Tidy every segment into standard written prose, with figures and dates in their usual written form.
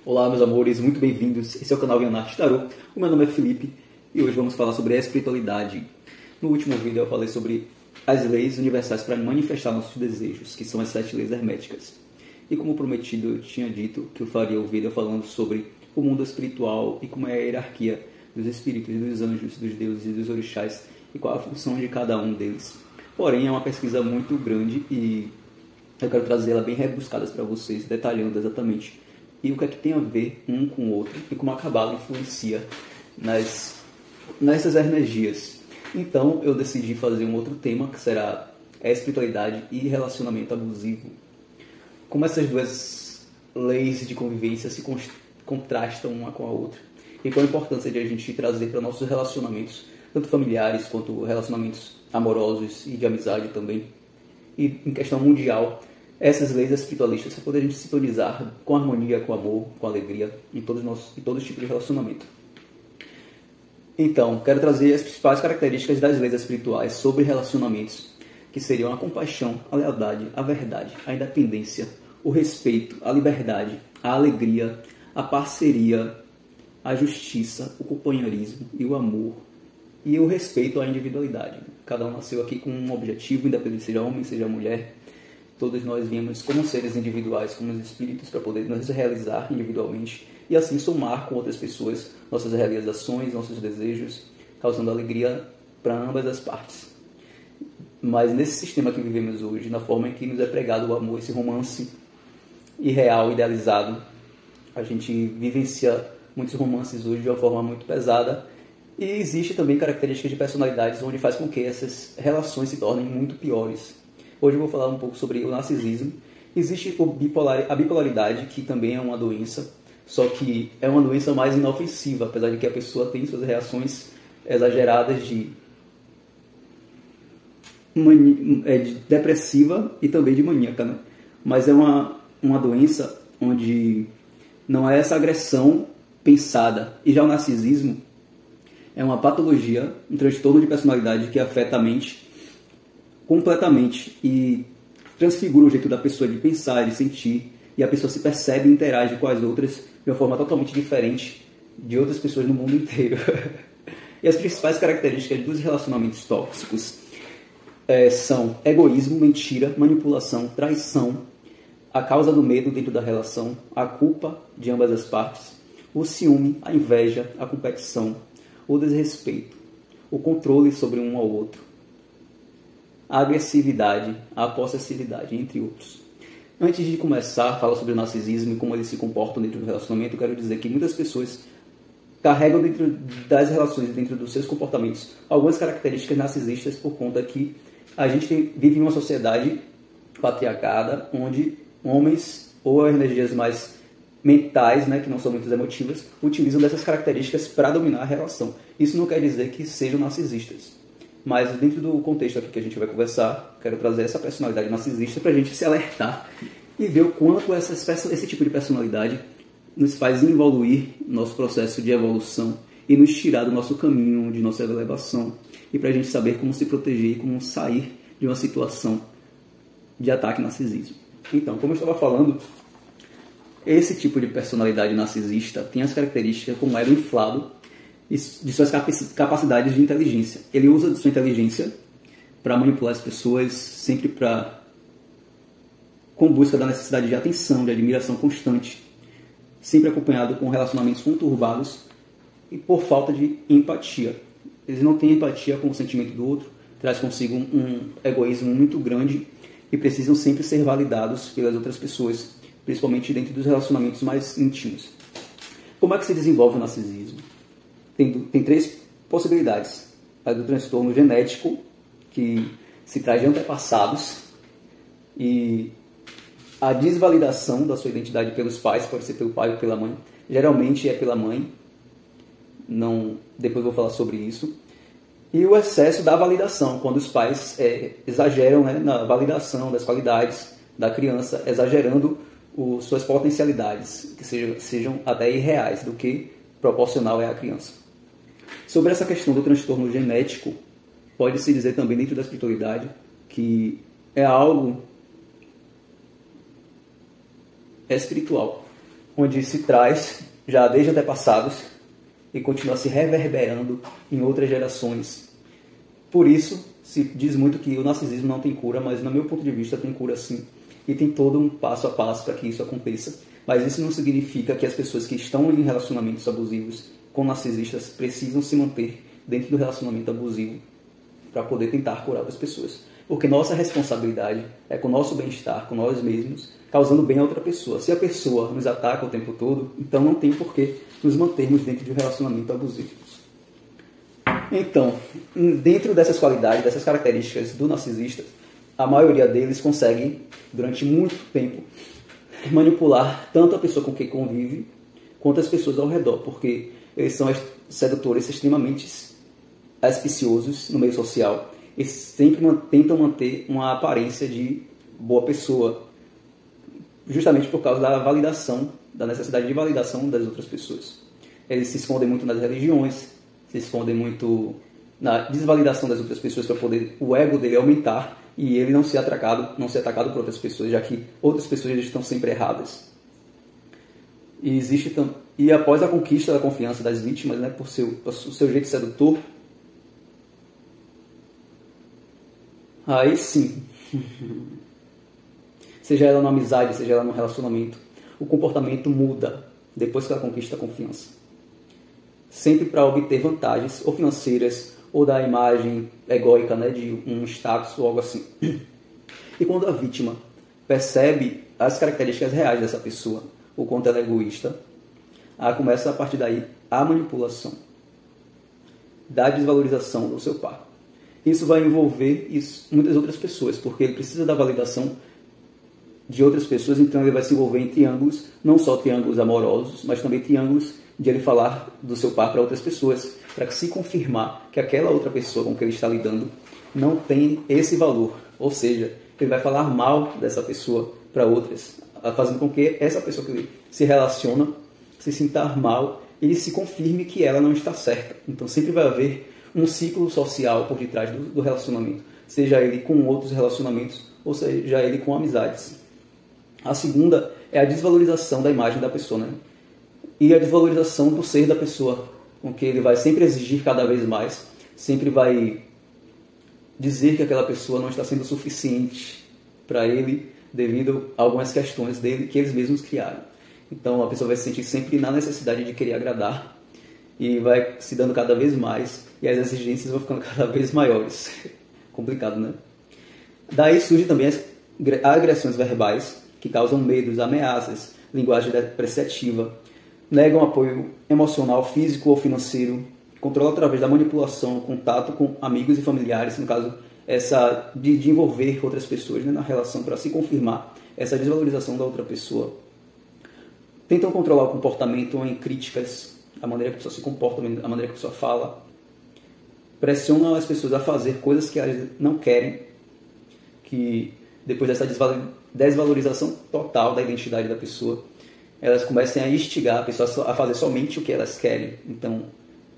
Olá, meus amores, muito bem-vindos. Esse é o canal Yanart Tarot. O meu nome é Felipe e hoje vamos falar sobre a espiritualidade. No último vídeo eu falei sobre as leis universais para manifestar nossos desejos, que são as 7 leis herméticas. E como prometido, eu tinha dito que eu faria o vídeo falando sobre o mundo espiritual e como é a hierarquia dos espíritos, dos anjos, dos deuses e dos orixás e qual a função de cada um deles. Porém, é uma pesquisa muito grande e eu quero trazê-la bem rebuscada para vocês, detalhando exatamente e o que é que tem a ver um com o outro e como a Cabala influencia nessas energias. Então eu decidi fazer um outro tema que será a espiritualidade e relacionamento abusivo. Como essas duas leis de convivência se contrastam uma com a outra e qual a importância de a gente trazer para nossos relacionamentos, tanto familiares quanto relacionamentos amorosos e de amizade também, e em questão mundial, essas leis espiritualistas para poder a gente sintonizar com harmonia, com amor, com alegria em todos os tipos de relacionamento. Então, quero trazer as principais características das leis espirituais sobre relacionamentos, que seriam a compaixão, a lealdade, a verdade, a independência, o respeito, a liberdade, a alegria, a parceria, a justiça, o companheirismo e o amor, e o respeito à individualidade. Cada um nasceu aqui com um objetivo, independente seja homem, seja mulher. Todos nós viemos como seres individuais, como espíritos, para poder nos realizar individualmente e assim somar com outras pessoas nossas realizações, nossos desejos, causando alegria para ambas as partes. Mas nesse sistema que vivemos hoje, na forma em que nos é pregado o amor, esse romance irreal, idealizado, a gente vivencia muitos romances hoje de uma forma muito pesada e existe também características de personalidades onde faz com que essas relações se tornem muito piores. Hoje eu vou falar um pouco sobre o narcisismo. Existe a bipolaridade, que também é uma doença, só que é uma doença mais inofensiva, apesar de que a pessoa tem suas reações exageradas de depressiva e também de maníaca, né? Mas é uma doença onde não é essa agressão pensada. E já o narcisismo é uma patologia, um transtorno de personalidade que afeta a mente completamente e transfigura o jeito da pessoa de pensar, de sentir, e a pessoa se percebe e interage com as outras de uma forma totalmente diferente de outras pessoas no mundo inteiro. E as principais características dos relacionamentos tóxicos são egoísmo, mentira, manipulação, traição, a causa do medo dentro da relação, a culpa de ambas as partes, o ciúme, a inveja, a competição, o desrespeito, o controle sobre um ao outro, a agressividade, a possessividade, entre outros. Antes de começar a falar sobre o narcisismo e como eles se comportam dentro do relacionamento, eu quero dizer que muitas pessoas carregam dentro das relações, dentro dos seus comportamentos, algumas características narcisistas por conta que a gente vive em uma sociedade patriarcada, onde homens ou energias mais mentais, né, que não são muito emotivas, utilizam dessas características para dominar a relação. Isso não quer dizer que sejam narcisistas. Mas dentro do contexto aqui que a gente vai conversar, quero trazer essa personalidade narcisista para a gente se alertar e ver o quanto esse tipo de personalidade nos faz evoluir nosso processo de evolução e nos tirar do nosso caminho, de nossa elevação, e para a gente saber como se proteger e como sair de uma situação de ataque narcisismo. Então, como eu estava falando, esse tipo de personalidade narcisista tem as características como ego inflado de suas capacidades de inteligência. Ele usa de sua inteligência para manipular as pessoas, sempre com busca da necessidade de atenção, de admiração constante, sempre acompanhado com relacionamentos conturbados e por falta de empatia. Eles não têm empatia com o sentimento do outro, traz consigo um egoísmo muito grande e precisam sempre ser validados pelas outras pessoas, principalmente dentro dos relacionamentos mais íntimos. Como é que se desenvolve o narcisismo? Tem 3 possibilidades. A do transtorno genético, que se traz de antepassados, e a desvalidação da sua identidade pelos pais, pode ser pelo pai ou pela mãe. Geralmente é pela mãe, depois eu vou falar sobre isso. E o excesso da validação, quando os pais exageram, né, na validação das qualidades da criança, exagerando suas potencialidades, que sejam até irreais do que proporcional é à criança. Sobre essa questão do transtorno genético, pode-se dizer também dentro da espiritualidade que é algo espiritual. onde se traz já desde antepassados e continua se reverberando em outras gerações. Por isso, se diz muito que o narcisismo não tem cura, mas no meu ponto de vista tem cura sim. E tem todo um passo a passo para que isso aconteça. Mas isso não significa que as pessoas que estão em relacionamentos abusivos com narcisistas precisam se manter dentro do relacionamento abusivo para poder tentar curar as pessoas. Porque nossa responsabilidade é com o nosso bem-estar, com nós mesmos, causando bem a outra pessoa. Se a pessoa nos ataca o tempo todo, então não tem por que nos mantermos dentro de um relacionamento abusivo. Então, dentro dessas qualidades, dessas características do narcisista, a maioria deles consegue, durante muito tempo, manipular tanto a pessoa com quem convive, quanto as pessoas ao redor, porque eles são sedutores extremamente auspiciosos no meio social. Eles sempre tentam manter uma aparência de boa pessoa, justamente por causa da validação, da necessidade de validação das outras pessoas. Eles se escondem muito nas religiões, se escondem muito na desvalidação das outras pessoas para poder o ego dele aumentar e ele não ser atacado por outras pessoas, já que outras pessoas estão sempre erradas. E após a conquista da confiança das vítimas, né, por seu jeito sedutor, aí sim, seja ela numa amizade, seja ela num relacionamento, o comportamento muda depois que ela conquista a confiança. Sempre para obter vantagens, ou financeiras, ou da imagem egóica, né, de um status ou algo assim. E quando a vítima percebe as características reais dessa pessoa, o quanto ela é egoísta, começa a partir daí a manipulação, da desvalorização do seu par. Isso vai envolver muitas outras pessoas, porque ele precisa da validação de outras pessoas, então ele vai se envolver em triângulos, não só triângulos amorosos, mas também triângulos de ele falar do seu par para outras pessoas, para se confirmar que aquela outra pessoa com que ele está lidando não tem esse valor. Ou seja, ele vai falar mal dessa pessoa para outras, fazendo com que essa pessoa que ele se relaciona se sinta mal e se confirme que ela não está certa. Então sempre vai haver um ciclo social por detrás do relacionamento, seja ele com outros relacionamentos ou seja ele com amizades. A segunda é a desvalorização da imagem da pessoa, né? E a desvalorização do ser da pessoa, com que ele vai sempre exigir cada vez mais, sempre vai dizer que aquela pessoa não está sendo suficiente para ele devido a algumas questões dele que eles mesmos criaram. Então a pessoa vai se sentir sempre na necessidade de querer agradar e vai se dando cada vez mais e as exigências vão ficando cada vez maiores. Complicado, né? Daí surgem também as agressões verbais, que causam medos, ameaças, linguagem depreciativa, negam apoio emocional, físico ou financeiro, controlam através da manipulação, contato com amigos e familiares, no caso, essa de envolver outras pessoas, né, na relação para se confirmar essa desvalorização da outra pessoa. Tentam controlar o comportamento em críticas, a maneira que a pessoa se comporta, a maneira que a pessoa fala. Pressionam as pessoas a fazer coisas que elas não querem, que depois dessa desvalorização total da identidade da pessoa, elas começam a instigar a pessoa a fazer somente o que elas querem. Então,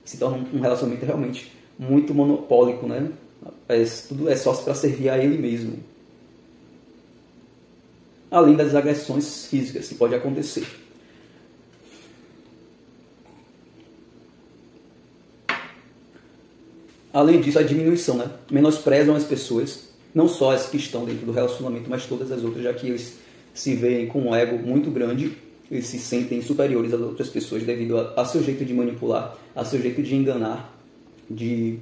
se torna um relacionamento realmente muito monopólico, né? Tudo é só para servir a ele mesmo. Além das agressões físicas que pode acontecer. Além disso, a diminuição, né? Menosprezam as pessoas, não só as que estão dentro do relacionamento, mas todas as outras, já que eles se veem com um ego muito grande, eles se sentem superiores às outras pessoas devido a seu jeito de manipular, a seu jeito de enganar, e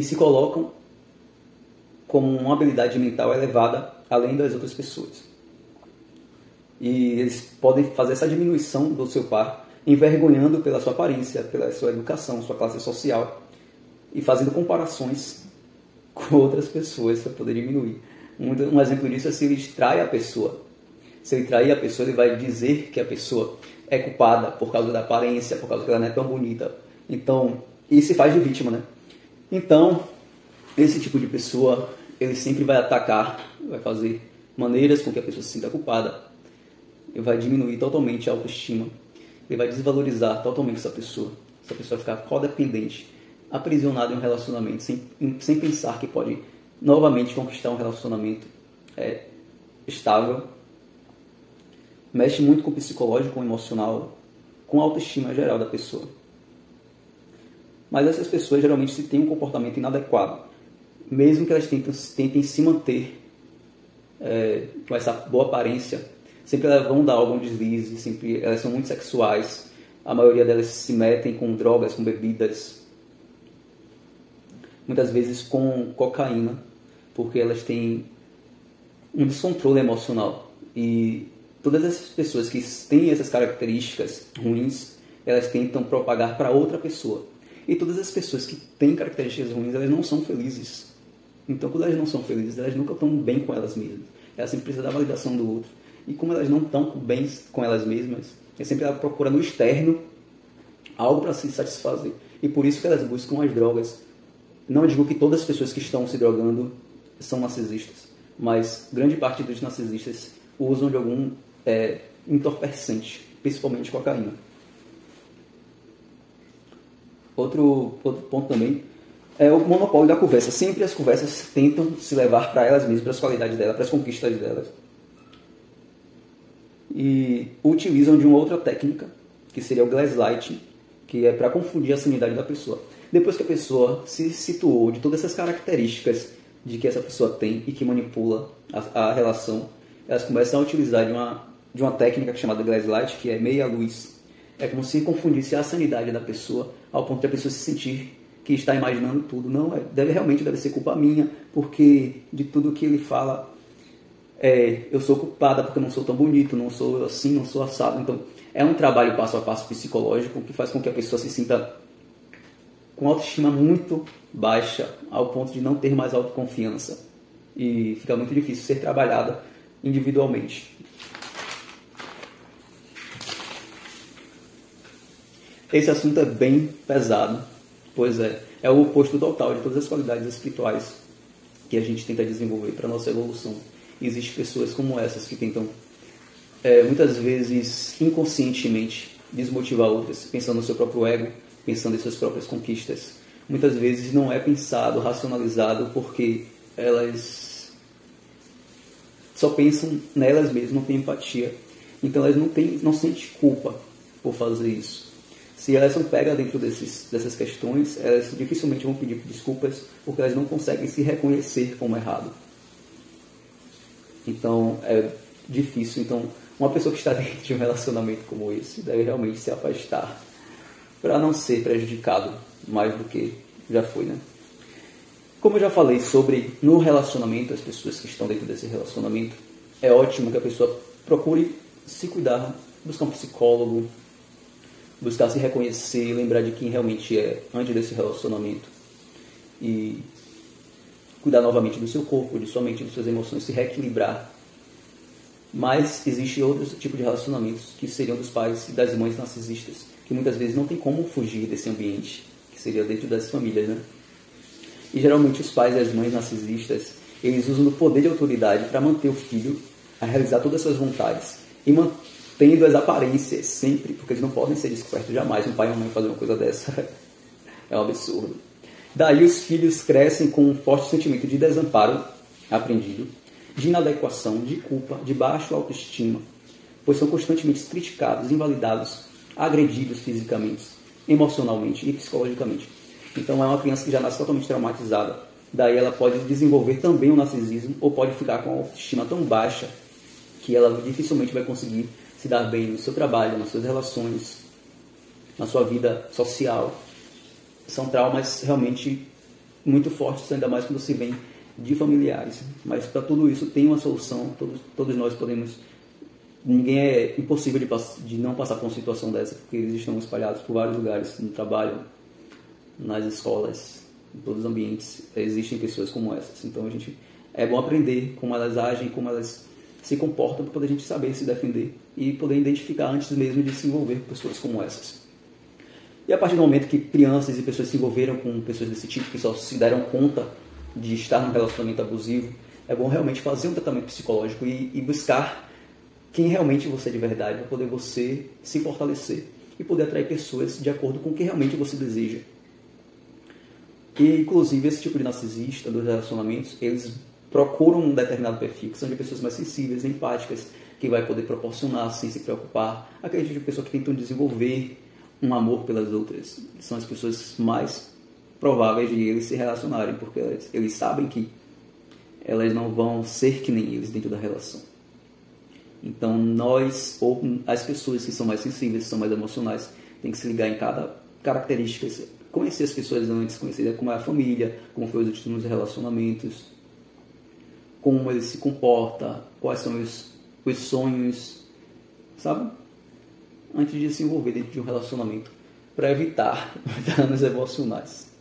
se colocam como uma habilidade mental elevada além das outras pessoas. E eles podem fazer essa diminuição do seu par, envergonhando pela sua aparência, pela sua educação, sua classe social, e fazendo comparações com outras pessoas para poder diminuir. Um exemplo disso é se ele trai a pessoa. Se ele trair a pessoa, ele vai dizer que a pessoa é culpada por causa da aparência, por causa que ela não é tão bonita. Então, isso se faz de vítima, né? Então, esse tipo de pessoa, ele sempre vai atacar, vai fazer maneiras com que a pessoa se sinta culpada. Ele vai diminuir totalmente a autoestima. Ele vai desvalorizar totalmente essa pessoa. Essa pessoa vai ficar codependente, aprisionada em um relacionamento, sem pensar que pode novamente conquistar um relacionamento estável. mexe muito com o psicológico, com o emocional, com a autoestima geral da pessoa. Mas essas pessoas geralmente se têm um comportamento inadequado, mesmo que elas tentem se manter com essa boa aparência, sempre elas vão dar algum deslize, sempre elas são muito sexuais, a maioria delas se metem com drogas, com bebidas, muitas vezes com cocaína, porque elas têm um descontrole emocional. E todas essas pessoas que têm essas características ruins, elas tentam propagar para outra pessoa. E todas as pessoas que têm características ruins, elas não são felizes. Então, quando elas não são felizes, elas nunca estão bem com elas mesmas. Elas sempre precisam da validação do outro. E como elas não estão bem com elas mesmas, é sempre ela procura no externo algo para se satisfazer. E por isso que elas buscam as drogas. Não digo que todas as pessoas que estão se drogando são narcisistas, mas grande parte dos narcisistas usam de algum entorpecente, principalmente cocaína. Outro ponto também é o monopólio da conversa. Sempre as conversas tentam se levar para elas mesmas, para as qualidades delas, para as conquistas delas. E utilizam de uma outra técnica, que seria o gaslighting, que é para confundir a sanidade da pessoa. Depois que a pessoa se situou de todas essas características de que essa pessoa tem e que manipula a relação, elas começam a utilizar de uma técnica chamada gaslight, que é meia-luz. É como se confundisse a sanidade da pessoa, ao ponto de a pessoa se sentir que está imaginando tudo. Não, realmente deve ser culpa minha, porque de tudo que ele fala, eu sou culpada porque eu não sou tão bonito, não sou assim, não sou assado. Então, é um trabalho passo a passo psicológico que faz com que a pessoa se sinta com autoestima muito baixa, ao ponto de não ter mais autoconfiança. E fica muito difícil ser trabalhada individualmente. Esse assunto é bem pesado, pois é o oposto total de todas as qualidades espirituais que a gente tenta desenvolver para a nossa evolução. E existem pessoas como essas que tentam, muitas vezes, inconscientemente, desmotivar outras, pensando no seu próprio ego, pensando em suas próprias conquistas. Muitas vezes não é pensado, racionalizado, porque elas só pensam nelas mesmas, não têm empatia. Então elas não sentem culpa por fazer isso. Se elas são pegas dentro dessas questões, elas dificilmente vão pedir desculpas, porque elas não conseguem se reconhecer como errado. Então, é difícil. Então, uma pessoa que está dentro de um relacionamento como esse deve realmente se afastar para não ser prejudicado mais do que já foi, né? Como eu já falei sobre no relacionamento, as pessoas que estão dentro desse relacionamento, é ótimo que a pessoa procure se cuidar, buscar um psicólogo, buscar se reconhecer, lembrar de quem realmente é antes desse relacionamento e cuidar novamente do seu corpo, de sua mente, de suas emoções, se reequilibrar. Mas existe outros tipos de relacionamentos que seriam dos pais e das mães narcisistas, que muitas vezes não tem como fugir desse ambiente, que seria dentro das famílias, né? E geralmente os pais e as mães narcisistas, eles usam o poder de autoridade para manter o filho a realizar todas as suas vontades e mantendo as aparências sempre, porque eles não podem ser descobertos jamais. Um pai e uma mãe fazer uma coisa dessa é um absurdo. Daí os filhos crescem com um forte sentimento de desamparo aprendido, de inadequação, de culpa, de baixa autoestima, pois são constantemente criticados, invalidados, agredidos fisicamente, emocionalmente e psicologicamente. Então é uma criança que já nasce totalmente traumatizada. Daí ela pode desenvolver também o narcisismo ou pode ficar com a autoestima tão baixa que ela dificilmente vai conseguir se dar bem no seu trabalho, nas suas relações, na sua vida social. São traumas realmente muito fortes, ainda mais quando se vem de familiares. Mas para tudo isso tem uma solução, todos nós podemos. Ninguém é impossível de não passar por uma situação dessa, porque eles estão espalhados por vários lugares, no trabalho, nas escolas, em todos os ambientes, existem pessoas como essas. Então é bom aprender como elas agem, como elas se comportam, para poder a gente saber se defender e poder identificar antes mesmo de se envolver com pessoas como essas. E a partir do momento que crianças e pessoas se envolveram com pessoas desse tipo, que só se deram conta de estar num relacionamento abusivo, é bom realmente fazer um tratamento psicológico e buscar quem realmente você é de verdade, para poder você se fortalecer e poder atrair pessoas de acordo com o que realmente você deseja. E, inclusive, esse tipo de narcisista dos relacionamentos, eles procuram um determinado perfil, que são de pessoas mais sensíveis, empáticas, que vai poder proporcionar sem se preocupar. Aquele tipo de pessoa que tentam desenvolver um amor pelas outras. São as pessoas mais prováveis de eles se relacionarem, porque eles sabem que elas não vão ser que nem eles dentro da relação. Então nós, ou as pessoas que são mais sensíveis, que são mais emocionais, tem que se ligar em cada característica, conhecer as pessoas antes, conhecer como é a família, como foi os últimos relacionamentos, como ele se comporta, quais são os sonhos, sabe? Antes de se envolver dentro de um relacionamento, para evitar danos emocionais.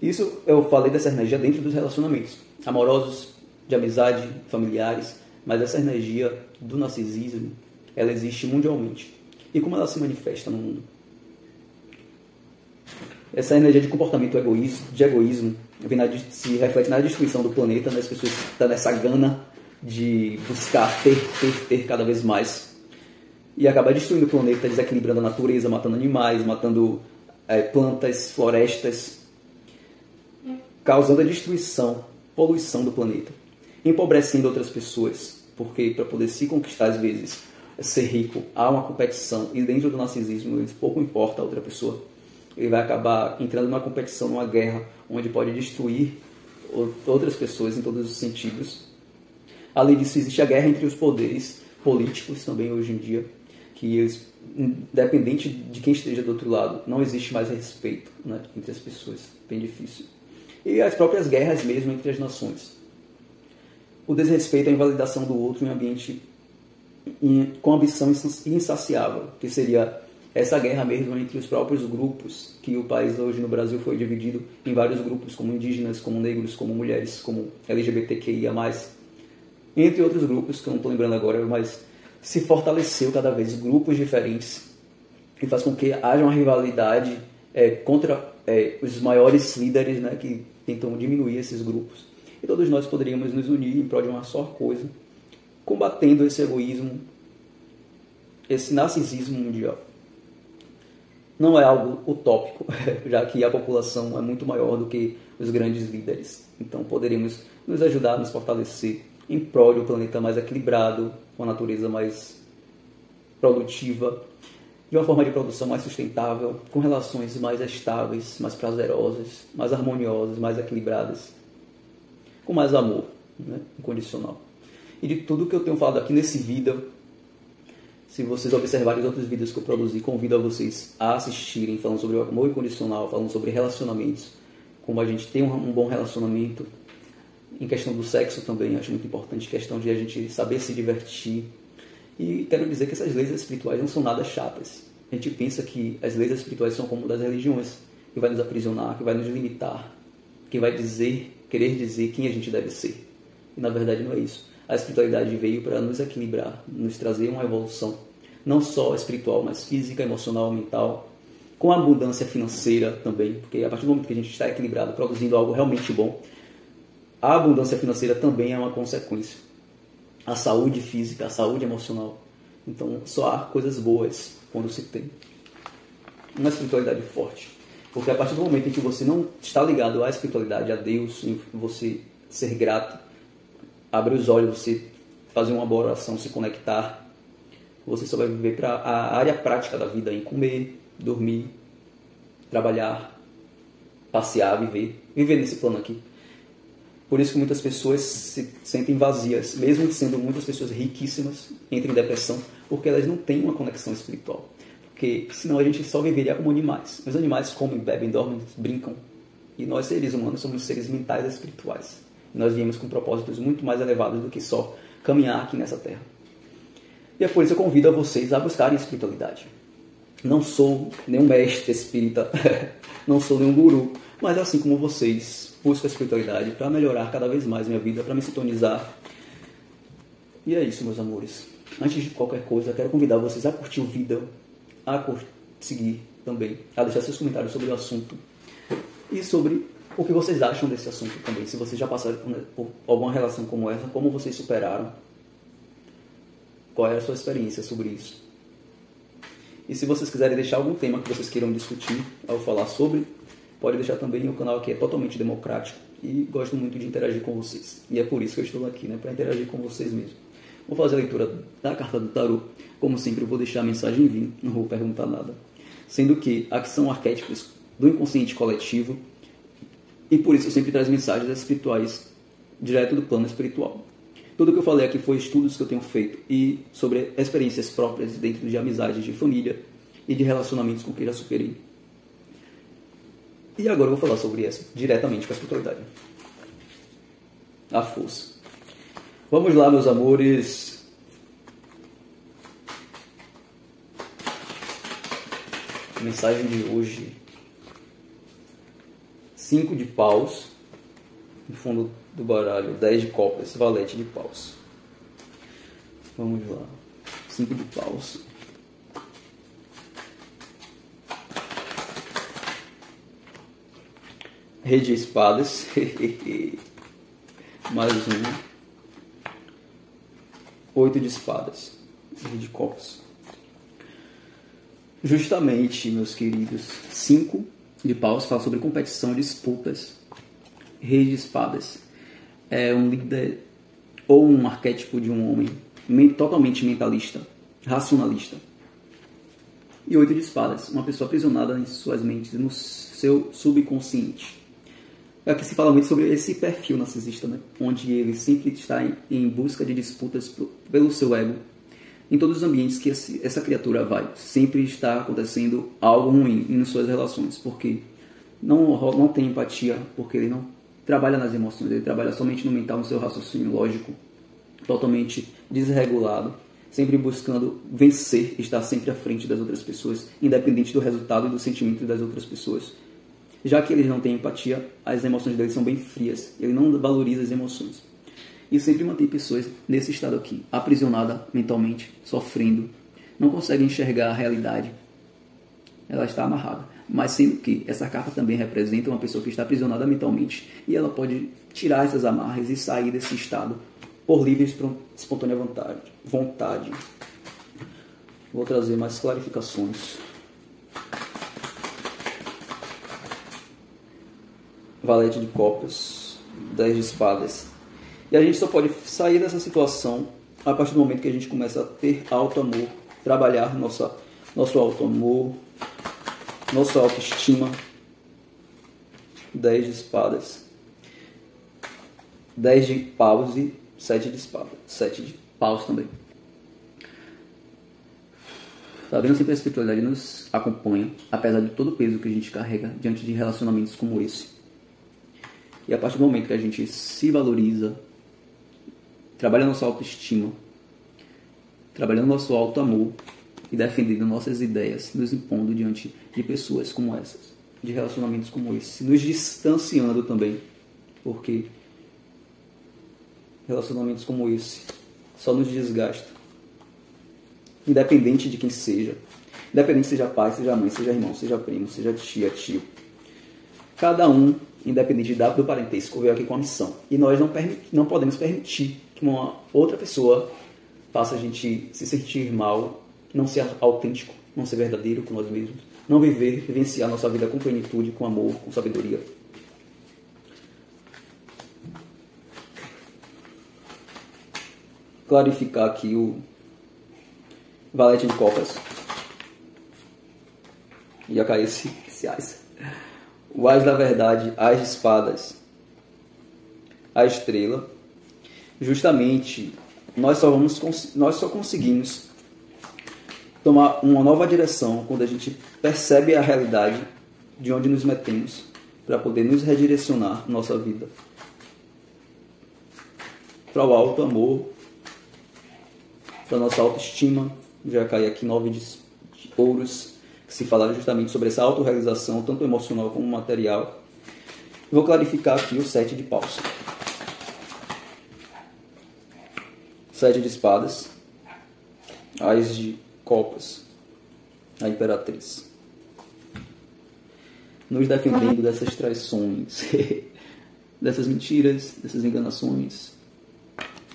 Isso eu falei dessa energia dentro dos relacionamentos amorosos, de amizade, familiares, mas essa energia do narcisismo, ela existe mundialmente. E como ela se manifesta no mundo? Essa energia de comportamento de egoísmo se reflete na destruição do planeta, né? As pessoas estão nessa gana de buscar ter cada vez mais. E acaba destruindo o planeta, desequilibrando a natureza, matando animais, matando plantas, florestas, causando a destruição, poluição do planeta, empobrecendo outras pessoas, porque para poder se conquistar às vezes, ser rico, há uma competição, e dentro do narcisismo pouco importa a outra pessoa. Ele vai acabar entrando numa competição, numa guerra, onde pode destruir outras pessoas em todos os sentidos. Além disso, existe a guerra entre os poderes políticos também hoje em dia, que eles, independente de quem esteja do outro lado, não existe mais respeito, né, entre as pessoas, bem difícil. E as próprias guerras mesmo entre as nações. O desrespeito à invalidação do outro em um ambiente com ambição insaciável, que seria essa guerra mesmo entre os próprios grupos, que o país hoje no Brasil foi dividido em vários grupos, como indígenas, como negros, como mulheres, como LGBTQIA+, entre outros grupos, que eu não estou lembrando agora, mas se fortaleceu cada vez grupos diferentes, e faz com que haja uma rivalidade contra os maiores líderes, né, que tentam diminuir esses grupos. E todos nós poderíamos nos unir em prol de uma só coisa, combatendo esse egoísmo, esse narcisismo mundial. Não é algo utópico, já que a população é muito maior do que os grandes líderes. Então poderíamos nos ajudar, nos fortalecer em prol de um planeta mais equilibrado, com a natureza mais produtiva, de uma forma de produção mais sustentável, com relações mais estáveis, mais prazerosas, mais harmoniosas, mais equilibradas, com mais amor, né, incondicional. E de tudo que eu tenho falado aqui nesse vídeo, se vocês observarem os outros vídeos que eu produzi, convido a vocês a assistirem, falando sobre o amor incondicional, falando sobre relacionamentos, como a gente tem um bom relacionamento, em questão do sexo também, acho muito importante, questão de a gente saber se divertir. E quero dizer que essas leis espirituais não são nada chatas. A gente pensa que as leis espirituais são como das religiões, que vai nos aprisionar, que vai nos limitar, que vai querer dizer quem a gente deve ser. E na verdade não é isso. A espiritualidade veio para nos equilibrar, nos trazer uma evolução, não só espiritual, mas física, emocional, mental, com abundância financeira também, porque a partir do momento que a gente está equilibrado, produzindo algo realmente bom, a abundância financeira também é uma consequência. A saúde física, a saúde emocional. Então, só há coisas boas quando se tem uma espiritualidade forte. Porque a partir do momento em que você não está ligado à espiritualidade, a Deus, em você ser grato, abrir os olhos, você fazer uma boa oração, se conectar, você só vai viver para a área prática da vida, em comer, dormir, trabalhar, passear, viver nesse plano aqui. Por isso que muitas pessoas se sentem vazias, mesmo sendo muitas pessoas riquíssimas, entram em depressão, porque elas não têm uma conexão espiritual. Porque senão a gente só viveria como animais. Os animais comem, bebem, dormem, brincam. E nós, seres humanos, somos seres mentais e espirituais. E nós viemos com propósitos muito mais elevados do que só caminhar aqui nessa terra. E é por isso que eu convido a vocês a buscarem a espiritualidade. Não sou nenhum mestre espírita, não sou nenhum guru, mas assim como vocês, busco a espiritualidade para melhorar cada vez mais minha vida, para me sintonizar. E é isso, meus amores. Antes de qualquer coisa, quero convidar vocês a curtir o vídeo, a seguir também, a deixar seus comentários sobre o assunto e sobre o que vocês acham desse assunto também. Se vocês já passaram por alguma relação como essa, como vocês superaram, qual é a sua experiência sobre isso. E se vocês quiserem deixar algum tema que vocês queiram discutir ao falar sobre, pode deixar também. O canal aqui é totalmente democrático e gosto muito de interagir com vocês. E é por isso que eu estou aqui, né? Para interagir com vocês mesmo. Vou fazer a leitura da carta do tarô. Como sempre, eu vou deixar a mensagem vir, não vou perguntar nada. Sendo que aqui são arquétipos do inconsciente coletivo e por isso eu sempre trago mensagens espirituais direto do plano espiritual. Tudo que eu falei aqui foi estudos que eu tenho feito e sobre experiências próprias dentro de amizades, de família e de relacionamentos com quem já superei. E agora eu vou falar sobre essa diretamente com a espiritualidade. A força. Vamos lá, meus amores. Mensagem de hoje. 5 de paus. No fundo do baralho, 10 de copas, valete de paus. Vamos lá. 5 de paus. Rei de espadas. Mais um. 8 de espadas. Rei de copas. Justamente, meus queridos, 5 de paus fala sobre competição, disputas. Rei de espadas é um líder ou um arquétipo de um homem totalmente mentalista, racionalista. E 8 de espadas, uma pessoa aprisionada em suas mentes, no seu subconsciente. Aqui se fala muito sobre esse perfil narcisista, né? Onde ele sempre está em busca de disputas pelo seu ego. Em todos os ambientes que essa criatura vai, sempre está acontecendo algo ruim em suas relações, porque não tem empatia, porque ele não trabalha nas emoções, ele trabalha somente no mental, no seu raciocínio lógico, totalmente desregulado, sempre buscando vencer, estar sempre à frente das outras pessoas, independente do resultado e do sentimento das outras pessoas. Já que ele não tem empatia, as emoções dele são bem frias, ele não valoriza as emoções. E sempre mantém pessoas nesse estado aqui, aprisionada mentalmente, sofrendo, não consegue enxergar a realidade. Ela está amarrada. Mas sendo que essa carta também representa uma pessoa que está aprisionada mentalmente e ela pode tirar essas amarras e sair desse estado por livre e espontânea vontade. Vou trazer mais clarificações. Valete de copas, 10 de espadas. E a gente só pode sair dessa situação a partir do momento que a gente começa a ter alto amor, trabalhar nosso alto amor, nossa autoestima. 10 de espadas, 10 de paus e 7 de espada, 7 de paus também. Tá vendo? Sempre a espiritualidade nos acompanha, apesar de todo o peso que a gente carrega diante de relacionamentos como esse. E a partir do momento que a gente se valoriza, trabalha nossa autoestima, trabalhando nosso alto amor e defendendo nossas ideias, nos impondo diante de pessoas como essas, de relacionamentos como esse, nos distanciando também, porque relacionamentos como esse só nos desgastam, independente de quem seja, independente seja pai, seja mãe, seja irmão, seja primo, seja tia, tio, cada um, independente do parentesco, veio aqui com a missão, e nós não podemos permitir que uma outra pessoa faça a gente se sentir mal, não ser autêntico, não ser verdadeiro com nós mesmos, não vivenciar nossa vida com plenitude, com amor, com sabedoria. Clarificar aqui o valete de copas. Ia cair esse ás. O ás da verdade, ás de espadas, a estrela. Justamente, nós só conseguimos tomar uma nova direção quando a gente percebe a realidade de onde nos metemos para poder nos redirecionar nossa vida para o alto amor, para nossa autoestima. Já cai aqui 9 de ouros, que se fala justamente sobre essa autorrealização, tanto emocional como material. Vou clarificar aqui o 7 de paus. 7 de espadas, ás de copas, a imperatriz, nos defendendo dessas traições, dessas mentiras, dessas enganações.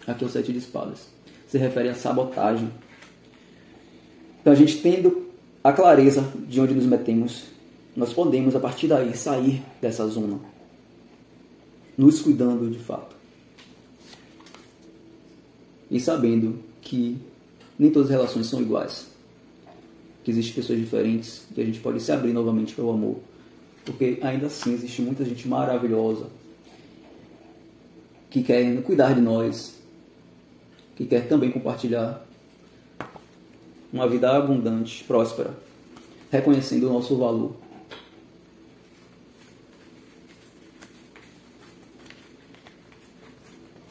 Aqui é o 7 de espadas, se refere à sabotagem. Então a gente tendo a clareza de onde nos metemos, nós podemos, a partir daí, sair dessa zona, nos cuidando de fato. E sabendo que nem todas as relações são iguais. Que existem pessoas diferentes, que a gente pode se abrir novamente para o amor. Porque ainda assim existe muita gente maravilhosa que quer cuidar de nós, que quer também compartilhar uma vida abundante, próspera, reconhecendo o nosso valor.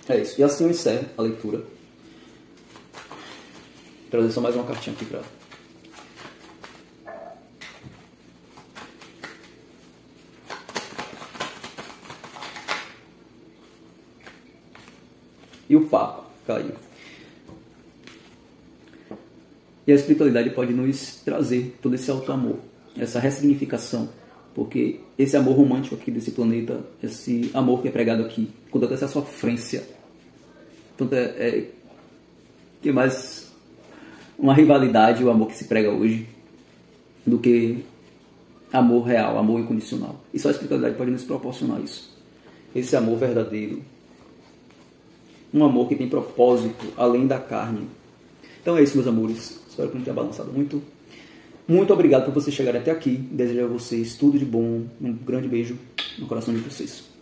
É isso. E assim eu encerro a leitura. Vou trazer só mais uma cartinha aqui para... E o Papa caiu. E a espiritualidade pode nos trazer todo esse auto-amor, essa ressignificação, porque esse amor romântico aqui desse planeta, esse amor que é pregado aqui, com toda essa sofrência, tanto que mais uma rivalidade, o amor que se prega hoje, do que amor real, amor incondicional. E só a espiritualidade pode nos proporcionar isso. Esse amor verdadeiro. Um amor que tem propósito além da carne. Então é isso, meus amores. Espero que não tenha balançado muito. Muito obrigado por vocês chegarem até aqui. Desejo a vocês tudo de bom. Um grande beijo no coração de vocês.